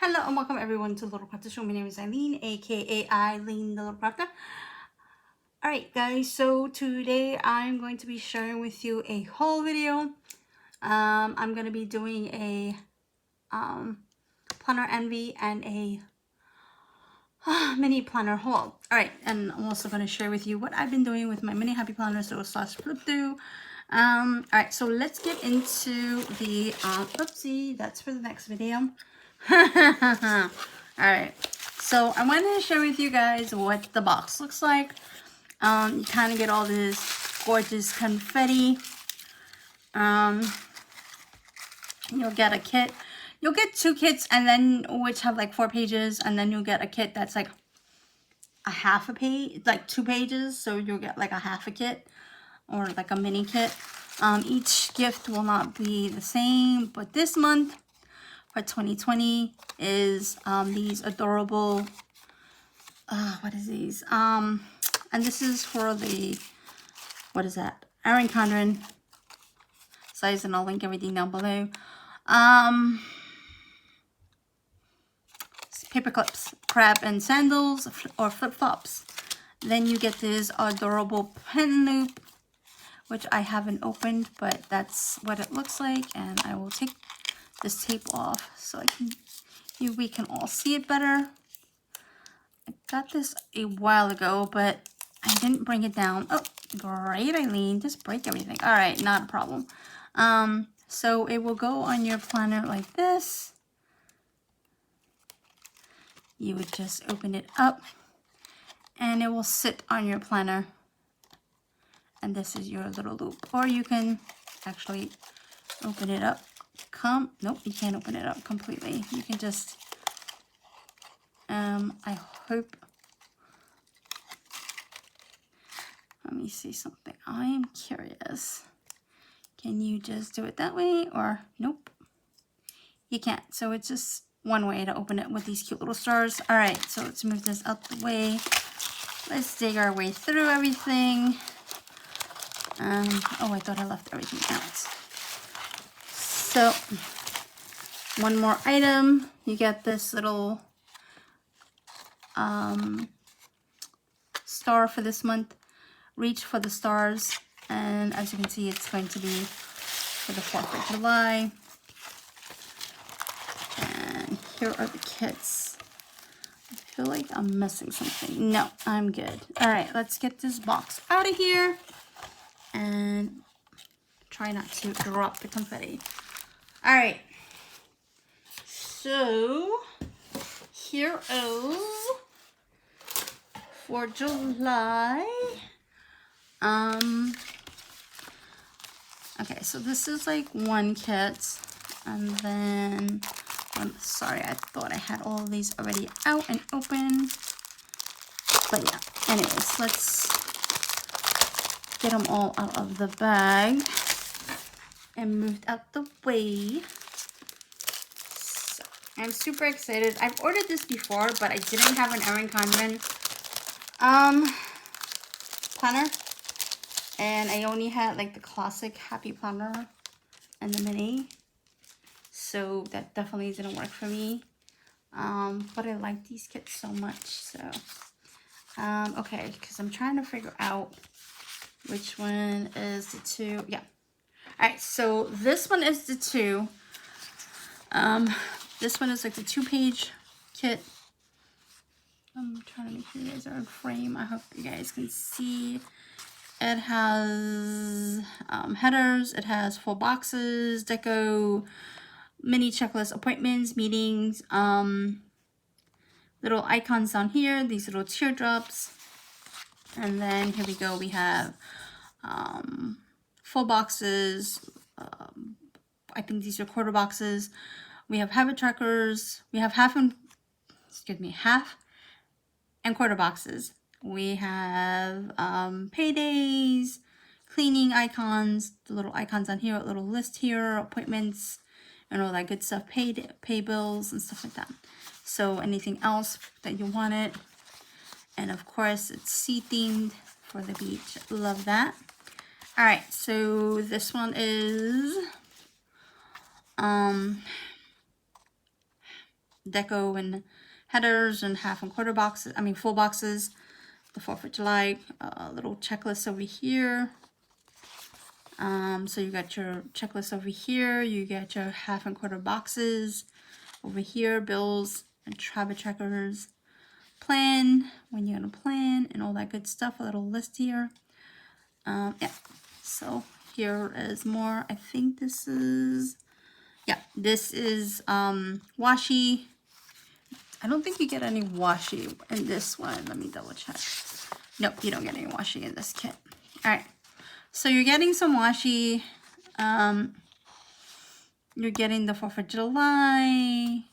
Hello and welcome everyone to Little Crafter Show. My name is Eileen, aka Eileen the Little Crafter. Alright guys, so today I'm going to be sharing with you a haul video. I'm going to be doing a planner envy and a mini planner haul. Alright, and I'm also going to share with you what I've been doing with my mini happy planners slash flip through. Alright, so let's get into the oopsie, that's for the next video. Alright, so I wanted to share with you guys what the box looks like. You kind of get all this gorgeous confetti. You'll get a kit. You'll get 2 kits, and then which have like 4 pages, and then you'll get a kit that's like a half a page, like 2 pages, so you'll get like a half a kit or like a mini kit. Each gift will not be the same, but this month for 2020 is these adorable what is these, and this is for the, what is that, Erin Condren size, and I'll link everything down below. Paper clips, crab and sandals, or flip-flops. Then you get this adorable pen loop, which I haven't opened, but that's what it looks like. And I will take this tape off so we can all see it better. I got this a while ago, but I didn't bring it down. Oh, great, Eileen, just break everything. All right, not a problem. So it will go on your planner like this. You would just open it up and it will sit on your planner, and this is your little loop. Or you can actually open it up. Nope, you can't open it up completely. You can just I hope, let me see something. I am curious. Can you just do it that way, or nope, you can't. So it's just one way to open it with these cute little stars. All right, so let's move this out the way. Let's dig our way through everything. Oh, I thought I left everything out. So one more item, you get this little star for this month, reach for the stars, and as you can see, it's going to be for the 4th of July. And here are the kits. I feel like I'm missing something. No, I'm good. All right, let's get this box out of here and try not to drop the confetti. All right, so here is for July. Okay, so this is like one kit, and then I'm sorry, I thought I had all of these already out and open, but yeah, anyways, let's get them all out of the bag and moved out the way. So I'm super excited. I've ordered this before, but I didn't have an Erin Condren planner, and I only had like the classic happy planner and the mini, so that definitely didn't work for me. But I like these kits so much. So okay, because I'm trying to figure out which one is the 2. Yeah, all right, so this one is the 2. This one is like the 2-page kit. I'm trying to make sure you guys are in frame. I hope you guys can see. It has headers, it has full boxes, deco, mini checklist, appointments, meetings, little icons down here, these little teardrops. And then here we go, we have full boxes. I think these are quarter boxes. We have habit trackers. We have half and quarter boxes. We have paydays, cleaning icons, the little icons on here, a little list here, appointments, and all that good stuff, pay bills and stuff like that. So anything else that you wanted. And of course, it's sea themed for the beach. Love that. All right, so this one is deco and headers and half and quarter boxes, I mean full boxes. The 4th of July little checklist over here. So you got your checklist over here, you get your half and quarter boxes over here, bills and travel checkers, plan, when you're gonna plan and all that good stuff, a little list here. Yeah, so here is more. I think this is, yeah, this is washi. I don't think you get any washi in this one. Let me double check. Nope, you don't get any washi in this kit. All right, so you're getting some washi. You're getting the 4th of July.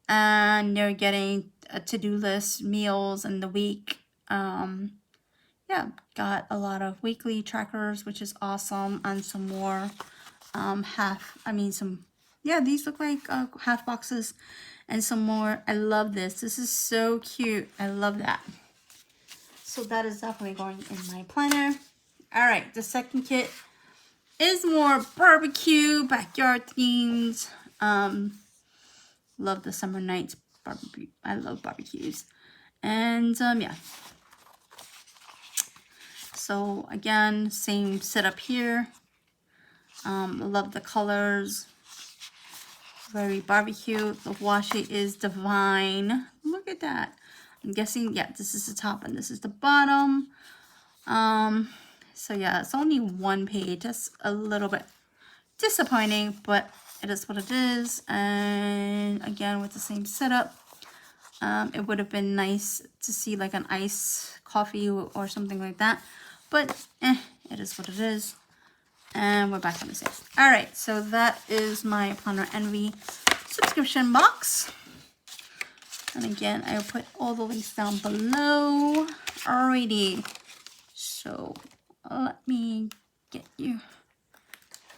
And you're getting a to-do list, meals in the week. Yeah, got a lot of weekly trackers, which is awesome, and some more these look like half boxes and some more. I love this. This is so cute. I love that. So that is definitely going in my planner. All right, the second kit is more barbecue, backyard themes. Love the summer nights barbecue. I love barbecues. And yeah. So again, same setup here. Love the colors. Very barbecue. The washi is divine. Look at that. I'm guessing, yeah, this is the top and this is the bottom. So yeah, it's only 1 page. That's a little bit disappointing, but it is what it is. And again, with the same setup. It would have been nice to see like an iced coffee or something like that. But it is what it is. And we're back on the same. All right, so that is my Planner Envy subscription box. And again, I'll put all the links down below. Alrighty. So let me get you.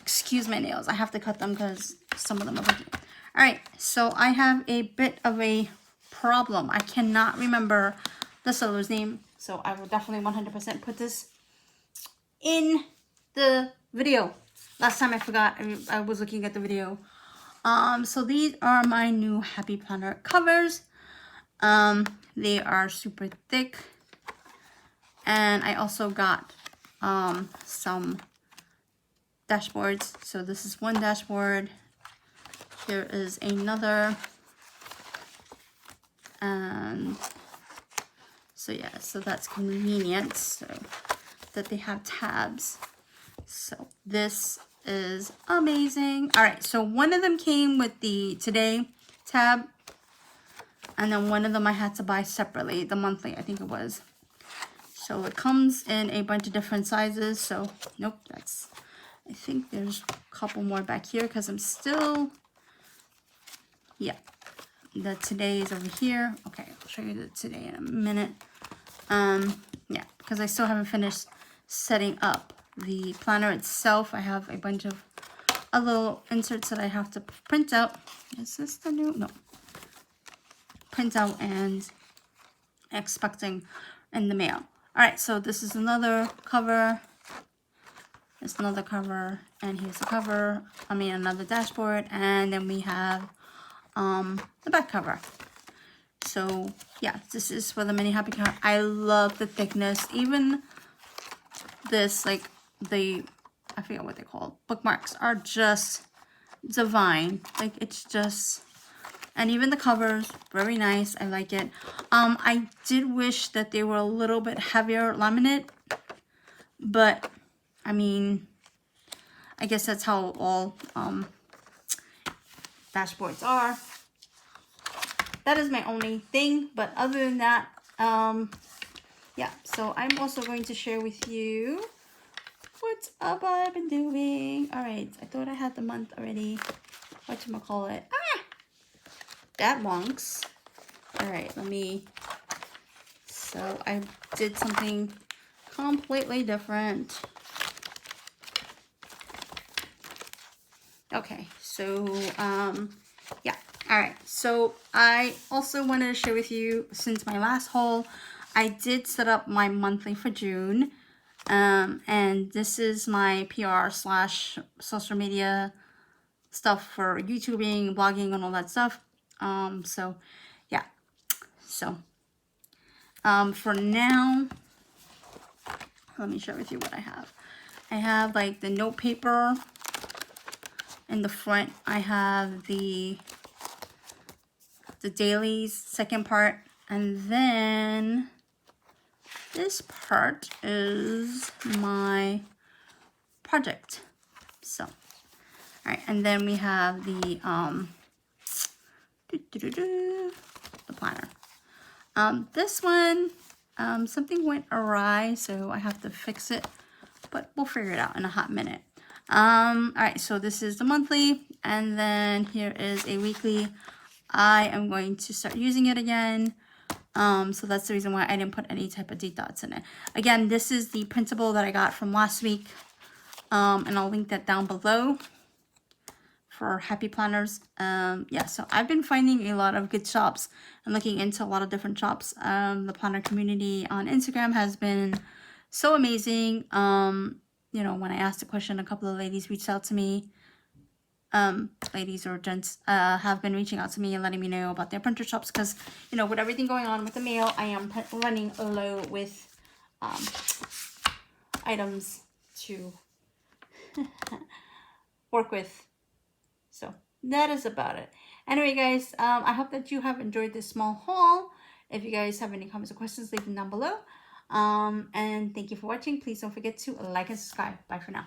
Excuse my nails. I have to cut them because some of them are breaking. All right, so I have a bit of a problem. I cannot remember the seller's name, so I will definitely 100% put this in the video. Last time I forgot. I was looking at the video. So these are my new Happy Planner covers. They are super thick, and I also got some dashboards. So this is one dashboard. Here is another. And so yeah, so that's convenient, so that they have tabs. So this is amazing. All right, so one of them came with the Today tab, and then one of them I had to buy separately, the monthly, I think it was. So it comes in a bunch of different sizes. So nope, that's, I think there's a couple more back here because I'm still, yeah. The Today is over here. Okay, I'll show you the Today in a minute. Yeah, because I still haven't finished setting up the planner itself. I have a bunch of little inserts that I have to print out. Is this the new? No. Print out and expecting in the mail. All right, so this is another cover. There's another cover, and here's the cover. I mean, another dashboard, and then we have the back cover. So yeah, this is for the mini happy card. I love the thickness. Even this, like the, I forget what they're called, bookmarks are just divine. Like it's just, and even the covers, very nice. I like it. I did wish that they were a little bit heavier laminate, but I mean, I guess that's how all dashboards are. That is my only thing, but other than that, yeah, so I'm also going to share with you what I've been doing. All right, I thought I had the month already. Whatchamacallit? That wonks. All right, let me, so I did something completely different. Okay, so, yeah. All right, so I also wanted to share with you, since my last haul, I did set up my monthly for June, and this is my PR / social media stuff for YouTubing, blogging, and all that stuff. So yeah. So for now, let me share with you what I have. I have like the note paper in the front. I have the dailies second part, and then this part is my project. So, all right, and then we have the planner. This one, something went awry, so I have to fix it, but we'll figure it out in a hot minute. All right, so this is the monthly, and then here is a weekly. I am going to start using it again. So that's the reason why I didn't put any type of date dots in it. Again, this is the printable that I got from last week. And I'll link that down below for happy planners. Yeah, so I've been finding a lot of good shops and looking into a lot of different shops. The planner community on Instagram has been so amazing. You know, when I asked a question, a couple of ladies reached out to me. Ladies or gents have been reaching out to me and letting me know about their printer shops, because, you know, with everything going on with the mail, I am running low with items to work with. So that is about it. Anyway, guys, I hope that you have enjoyed this small haul. If you guys have any comments or questions, leave them down below. And thank you for watching. Please don't forget to like and subscribe. Bye for now.